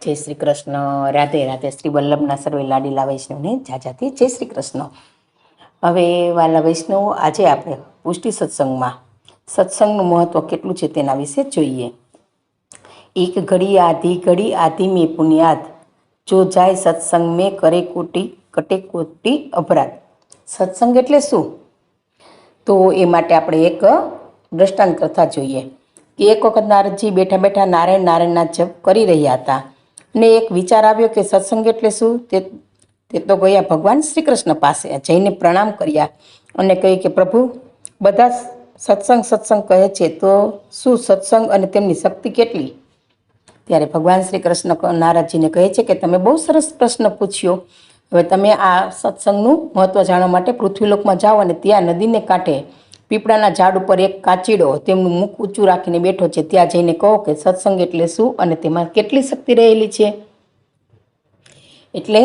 जय श्री कृष्ण। राधे राधे। श्री वल्लभना सर्वे लाडीला वैष्णवने जाजाती जय श्री कृष्ण। हवे वाला वैष्णव, आज आपणे पुष्टि सत्संगमां सत्संगनुं महत्व केटलुं छे तेना विશે जोईए। एक घड़ी आधी में पुण्यात, जो जाय सत्संग में करे कोटी कटे कोटी अपराध। सत्संग एटले शुं? तो ए माटे आपणे एक दृष्टांत कथा जोईए कि एक वखत नारदजी बैठा बैठा नारायण नारायणना जप करी रह्या हता ने एक विचार आव्यो कि सत्संग एटले शुं। ते तो गया भगवान श्री कृष्ण पासे, जईने प्रणाम कर्या अने कह्युं कि प्रभु, बधा सत्संग सत्संग कहे छे, तो शुं सत्संग अने तेमनी शक्ति केटली? त्यारे भगवान श्री कृष्ण नारदजीने कहे छे कि तमे बहु सरस प्रश्न पूछ्यो। हवे तमे आ सत्संगनुं महत्व जाणवा माटे पृथ्वीलोकमां जाओ अने त्यां नदीने कांठे पीपळाना झाड़ उपर एक काचीडो तेमनुं मुख ऊंचું રાખીને બેઠો છે, ત્યાં જઈને કહો કે સત્સંગ એટલે શું અને તેમાં કેટલી શક્તિ રહેલી છે। એટલે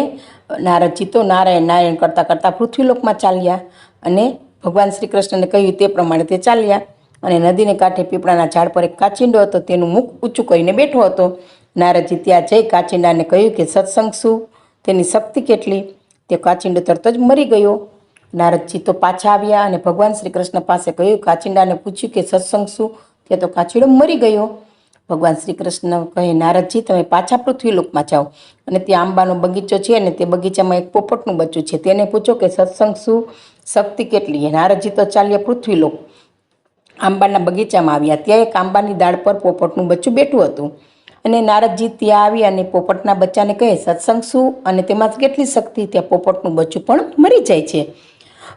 નારદજી તો નારાયણ નારાયણ કરતા કરતા પૃથ્વીલોકમાં ચાલ્યા અને ભગવાન શ્રી કૃષ્ણને કહ્યું તે પ્રમાણે તે ચાલ્યા અને નદીને કાંઠે પીપળાના ઝાડ પર એક કાચિંડો હતો, તેનું મુખ ઊંચું કરીને બેઠો હતો। નારદજી ત્યાં જઈ કાચિંડાને કહ્યું કે સત્સંગ શું, તેની શક્તિ કેટલી? તે કાચિંડો તરત જ મરી ગયો। નારદજી તો પાછા આવ્યા અને ભગવાન શ્રી કૃષ્ણ પાસે કહ્યું, કાચિંડાને પૂછ્યું કે સત્સંગ શું? ત્યાં તો કાચિંડો મરી ગયો। ભગવાન શ્રી કૃષ્ણ કહે, નારદજી તમે પાછા પૃથ્વીલોકમાં જાઓ અને ત્યાં આંબાનો બગીચો છે અને તે બગીચામાં એક પોપટનું બચ્ચું છે, તેને પૂછો કે સત્સંગ શું, શક્તિ કેટલી? નારદજી તો ચાલ્યા પૃથ્વીલોક। આંબાના બગીચામાં આવ્યા, ત્યાં એક આંબાની દાળ પર પોપટનું બચ્ચું બેઠું હતું અને નારદજી ત્યાં આવી અને પોપટના બચ્ચાને કહે, સત્સંગ શું અને તેમાં કેટલી શક્તિ? ત્યાં પોપટનું બચ્ચું પણ મરી જાય છે।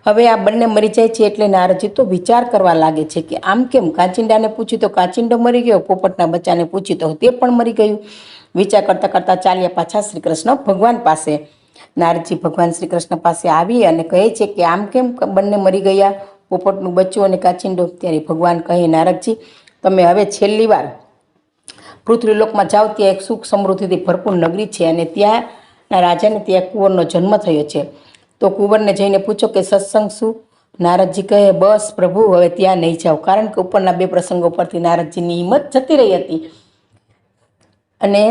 હવે આ બંને મરી જાય છે એટલે નારદજી તો વિચાર કરવા લાગે છે કે આમ કેમ? કાચિંડાને પૂછ્યું તો કાચિંડો મરી ગયો, પોપટના બચ્ચાને પૂછ્યું તો તે પણ મરી ગયું। વિચાર કરતાં કરતાં ચાલ્યા પાછા શ્રી કૃષ્ણ ભગવાન પાસે। નારદજી ભગવાન શ્રી કૃષ્ણ પાસે આવી અને કહે છે કે આમ કેમ બંને મરી ગયા, પોપટનું બચ્ચું અને કાચિંડો? ત્યારે ભગવાન કહે, નારદજી તમે હવે છેલ્લી વાર પૃથ્વીલોકમાં જાઓ, ત્યાં એક સુખ સમૃદ્ધિથી ભરપૂર નગરી છે અને ત્યાંના રાજાને ત્યાં કુંવરનો જન્મ થયો છે, તો કુંવરને જઈને પૂછો કે સત્સંગ શું? નારદજી કહે, બસ પ્રભુ, હવે ત્યાં નહીં જાઓ, કારણ કે ઉપરના બે પ્રસંગો પરથી નારદજીની હિંમત જતી રહી હતી અને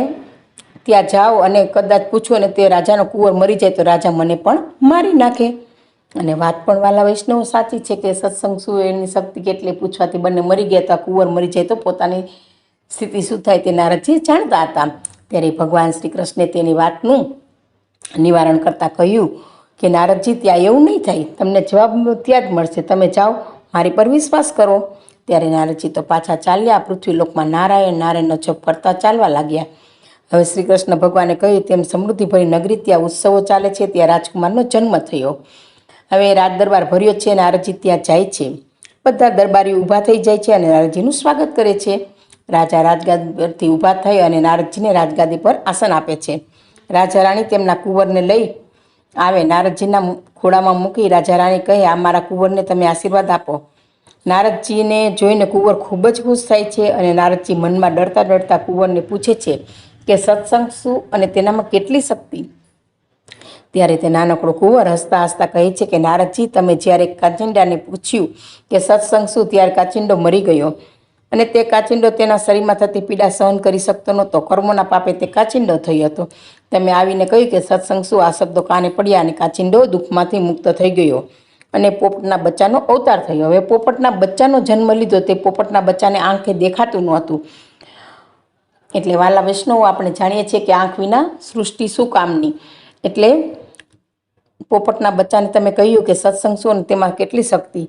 ત્યાં જાઓ અને કદાચ પૂછો અને તે રાજાનો કુંવર મરી જાય તો રાજા મને પણ મારી નાખે। અને વાત પણ વાલા વૈષ્ણવ સાચી છે કે સત્સંગ શું, એની શક્તિ કેટલી પૂછવાથી બંને મરી ગયા હતા, કુંવર મરી જાય તો પોતાની સ્થિતિ શું થાય તે નારદજી જાણતા હતા। ત્યારે ભગવાન શ્રી કૃષ્ણે તેની વાતનું નિવારણ કરતાં કહ્યું કે નારદજી ત્યાં એવું નહીં થાય, તમને જવાબ ત્યાં જ મળશે, તમે જાઓ, મારી પર વિશ્વાસ કરો। ત્યારે નારદજી તો પાછા ચાલ્યા, પૃથ્વીલોકમાં નારાયણ નારાયણનો જપ કરતા ચાલવા લાગ્યા। હવે શ્રી કૃષ્ણ ભગવાને કહ્યું તેમ સમૃદ્ધિભરી નગરી, ત્યાં ઉત્સવો ચાલે છે, ત્યાં રાજકુમારનો જન્મ થયો। હવે રાજ દરબાર ભર્યો છે, નારદજી ત્યાં જાય છે, બધા દરબારીઓ ઊભા થઈ જાય છે અને નારદજીનું સ્વાગત કરે છે। રાજા રાજગાદી પરથી ઊભા થઈ અને નારદજીને રાજગાદી પર આસન આપે છે। રાજા રાણી તેમના કુંવરને લઈ આવે, નારદજીના ખોળામાં મૂકી રાજા રાણી કહે, આ મારા કુંવરને તમે આશીર્વાદ આપો। નારદજીને જોઈને કુંવર ખૂબ જ ખુશ થાય છે અને નારદજી મનમાં ડરતા ડરતા કુંવરને પૂછે છે કે સત્સંગ શું અને તેનામાં કેટલી શક્તિ? ત્યારે તે નાનકડો કુંવર હસતા હસતા કહે છે કે નારદજી, તમે જ્યારે કાચિંડાને પૂછ્યું કે સત્સંગ શું, ત્યારે કાચિંડો મરી ગયો અને તે કાચિંડો તેના શરીરમાં થતી પીડા સહન કરી શકતો નહોતો, કર્મોના પાપે તે કાચિંડો થયો હતો। તમે આવીને કહ્યું કે સત્સંગ શું, આ શબ્દો કાને પડ્યા અને કાચિંડો દુઃખમાંથી મુક્ત થઈ ગયો અને પોપટના બચ્ચાનો અવતાર થયો। હવે પોપટના બચ્ચાનો જન્મ લીધો, તે પોપટના બચ્ચાને આંખે દેખાતું નહોતું। એટલે વાલા વૈષ્ણવો, આપણે જાણીએ છીએ કે આંખ વિના સૃષ્ટિ શું કામની। એટલે પોપટના બચ્ચાને તમે કહ્યું કે સત્સંગ શું અને તેમાં કેટલી શક્તિ?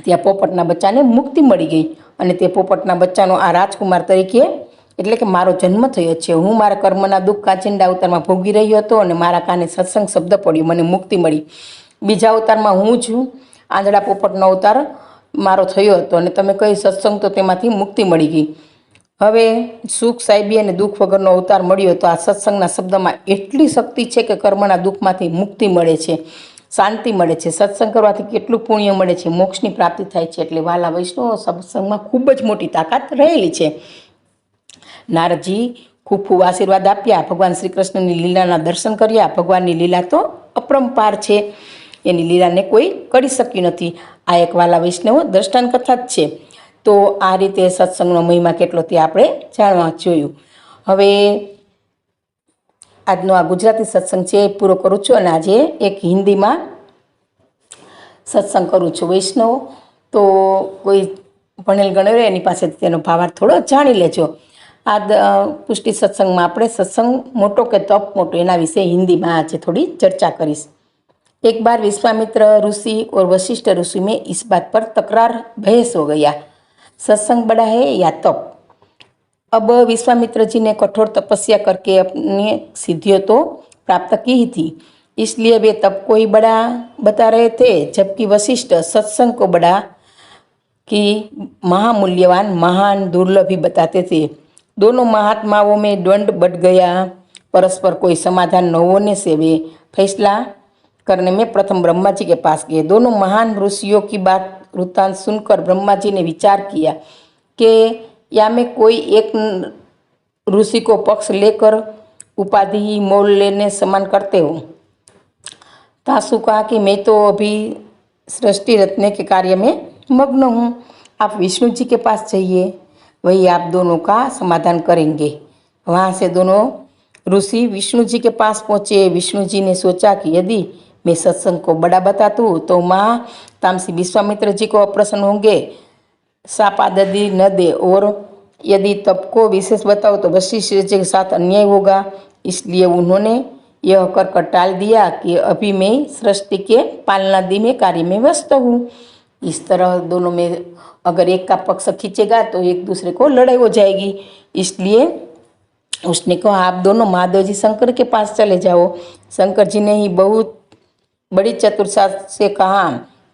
ત્યાં પોપટના બચ્ચાને મુક્તિ મળી ગઈ અને તે પોપટના બચ્ચાનો આ રાજકુમાર તરીકે, એટલે કે મારો જન્મ થયો છે। હું મારા કર્મના દુઃખ કાચિંડા અવતારમાં ભોગવી રહ્યો હતો અને મારા કાને સત્સંગ શબ્દ પડ્યો, મને મુક્તિ મળી। બીજા અવતારમાં હું છું, આંધળા પોપટનો અવતાર મારો થયો હતો અને તમે કહ્યું સત્સંગ, તો તેમાંથી મુક્તિ મળી ગઈ। હવે સુખ સાહેબી અને દુઃખ વગરનો અવતાર મળ્યો, તો આ સત્સંગના શબ્દમાં એટલી શક્તિ છે કે કર્મના દુઃખમાંથી મુક્તિ મળે છે, શાંતિ મળે છે, સત્સંગ કરવાથી કેટલું પુણ્ય મળે છે, મોક્ષની પ્રાપ્તિ થાય છે। એટલે વાલા વૈષ્ણવો, સત્સંગમાં ખૂબ જ મોટી તાકાત રહેલી છે। નારદજી ખૂબ ખૂબ આશીર્વાદ આપ્યા, ભગવાન શ્રી કૃષ્ણની લીલાના દર્શન કર્યા। ભગવાનની લીલા તો અપરંપાર છે, એની લીલાને કોઈ કરી શક્યું નથી। આ એક વાલા વૈષ્ણવો દ્રષ્ટાંત કથા જ છે। તો આ રીતે સત્સંગનો મહિમા કેટલો તે આપણે જાણવા જોયું। હવે આજનો આ ગુજરાતી સત્સંગ છે એ પૂરો કરું છું અને આજે એક હિન્દીમાં સત્સંગ કરું છું. વૈષ્ણવ તો કોઈ ભણેલ ગણેલ હોય એની પાસે તેનો ભાવાર્થ થોડો જાણી લેજો. આ પુષ્ટિ સત્સંગમાં આપણે સત્સંગ મોટો કે તપ મોટો એના વિશે હિન્દીમાં આજે થોડી ચर्चा કરીશ. एक बार विश्वामित्र ऋषि और वशिष्ठ ऋषि में इस बात पर तकरार बहस हो गया, सत्संग बड़ा है या तप. अब विश्वामित्र जी ने कठोर तपस्या करके अपनी सिद्धियों तो प्राप्त की ही थी, इसलिए वे तप को ही बड़ा बता रहे थे, जबकि वशिष्ठ सत्संग को बड़ा कि महामूल्यवान महान दुर्लभ ही बताते थे. दोनों महात्माओं में द्वंद्व बढ़ गया. परस्पर कोई समाधान न होने से वे फैसला करने में प्रथम ब्रह्मा जी के पास गए. दोनों महान ऋषियों की बात वृत्तांत सुनकर ब्रह्मा जी ने विचार किया कि या मैं कोई एक ऋषि को पक्ष लेकर उपाधि ही मोल लेने समान करते हो. तासु कहा कि मैं तो अभी सृष्टि रचने के कार्य में मग्न हूँ, आप विष्णु जी के पास जाइए, वही आप दोनों का समाधान करेंगे. वहाँ से दोनों ऋषि विष्णु जी के पास पहुँचे. विष्णु जी ने सोचा कि यदि मैं सत्संग को बड़ा बताता हूँ तो माँ तामसी विश्वामित्र जी को प्रसन्न होंगे, साप आदि न दे, और यदि तप को विशेष बताओ तो वशिष्ठ जी के साथ अन्याय होगा. इसलिए उन्होंने यह कर टाल दिया कि अभी मैं सृष्टि के पालनादि में कार्य में व्यस्त हूँ. इस तरह दोनों में अगर एक का पक्ष खींचेगा तो एक दूसरे को लड़ाई हो जाएगी. इसलिए उसने कहा आप दोनों महादेव जी शंकर के पास चले जाओ. शंकर जी ने ही बहुत बड़ी चतुरता से कहा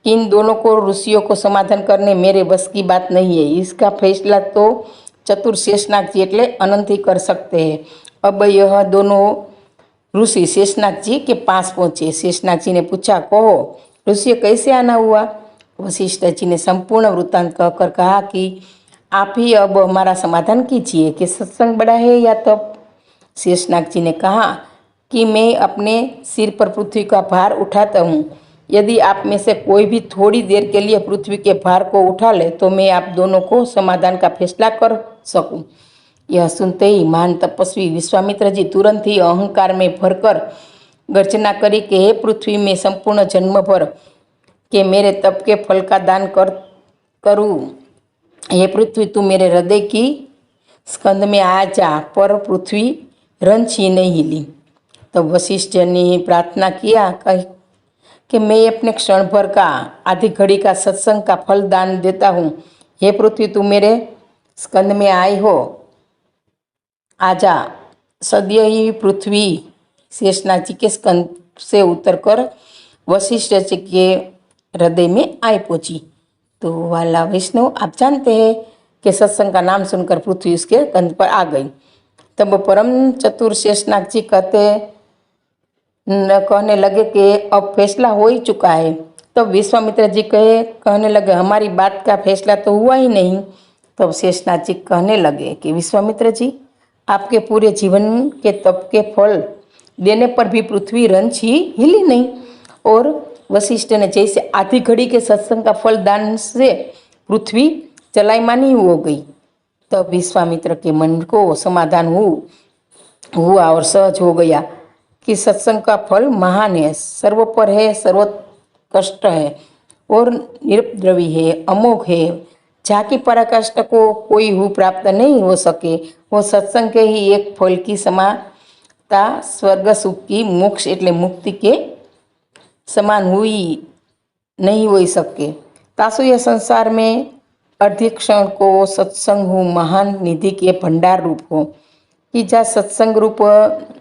कि इन दोनों को ऋषियों को समाधान करने मेरे बस की बात नहीं है, इसका फैसला तो चतुर शेषनाग जी एटले अनंत ही कर सकते हैं. अब यह दोनों ऋषि शेषनाग जी के पास पहुँचे. शेषनाग जी ने पूछा, कहो ऋषि कैसे आना हुआ. वशिष्ठ जी ने संपूर्ण वृत्तांत कहकर कहा कि आप ही अब हमारा समाधान कीजिए कि सत्संग बड़ा है या तप. शेषनाग जी ने कहा कि मैं अपने सिर पर पृथ्वी का भार उठाता हूँ, यदि आप में से कोई भी थोड़ी देर के लिए पृथ्वी के भार को उठा ले तो मैं आप दोनों को समाधान का फैसला कर सकूँ. यह सुनते ही महान तपस्वी विश्वामित्र जी तुरंत ही अहंकार में भरकर गर्जना करी कि हे पृथ्वी, में संपूर्ण जन्म भर के मेरे तप के फल का दान करूँ. हे पृथ्वी, तू मेरे हृदय की स्कंद में आ जा. पर पृथ्वी रंच ही नहीं हिली. तब वशिष्ठ ने प्रार्थना किया कि मैं अपने क्षण भर का आधी घड़ी का सत्संग का फल दान देता हूँ. हे पृथ्वी, तू मेरे स्कंद में आई हो, आजा. सद्य ही पृथ्वी शेषनाग जी के स्कंद से उतरकर वशिष्ठ जी के हृदय में आई पहुंची. तो वाला वैष्णव, आप जानते हैं कि सत्संग का नाम सुनकर पृथ्वी उसके कंध पर आ गई. तब परम चतुर शेषनाग जी कहने लगे कि अब फैसला हो ही चुका है. तब विश्वामित्र जी कहने लगे, हमारी बात का फैसला तो हुआ ही नहीं. तब शेषनाग जी कहने लगे कि विश्वामित्र जी, आपके पूरे जीवन के तप के फल देने पर भी पृथ्वी रंच ही हिली नहीं. और वशिष्ठ ने जैसे आधी घड़ी के सत्संग का फल दान से पृथ्वी चलायमानी हो गई. तब विश्वामित्र के मन को समाधान हुआ और सहज हो गया कि सत्संग का फल महान है, सर्वोपर है, सर्वोत्कृष्ट है और निरुपद्रवी है, अमोघ है. जाकी पराकाष्ठा को कोई हु प्राप्त नहीं हो सके. वो सत्संग के ही एक फल की समानता स्वर्ग सुख की मोक्ष एटले मुक्ति के समान हुई नहीं हो सके. तासु यह संसार में अधिक्षण को सत्संग हो महान निधि के भंडार रूप हो, कि जा सत्संग रूप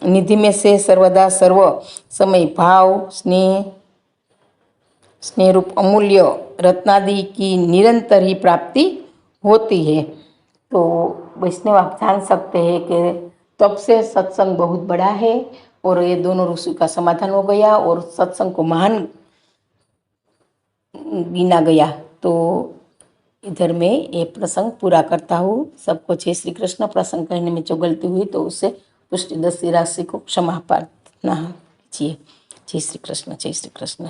निधि में से सर्वदा सर्व समय भाव स्नेह रूप अमूल्य रत्नादि की निरंतर ही प्राप्ति होती है. तो वैष्णव, आप जान सकते हैं कि तब से सत्संग बहुत बड़ा है और ये दोनों ऋषि का समाधान हो गया और सत्संग को महान गिना गया. तो इधर मैं ये प्रसंग पूरा करता हूँ. सबको जय श्री कृष्ण. प्रसंग कहने में जो गलती हुई तो उससे पुष्टि 10 राशि को क्षमा प्रार्थना कीजिए. जय श्री कृष्ण, जय श्री कृष्ण.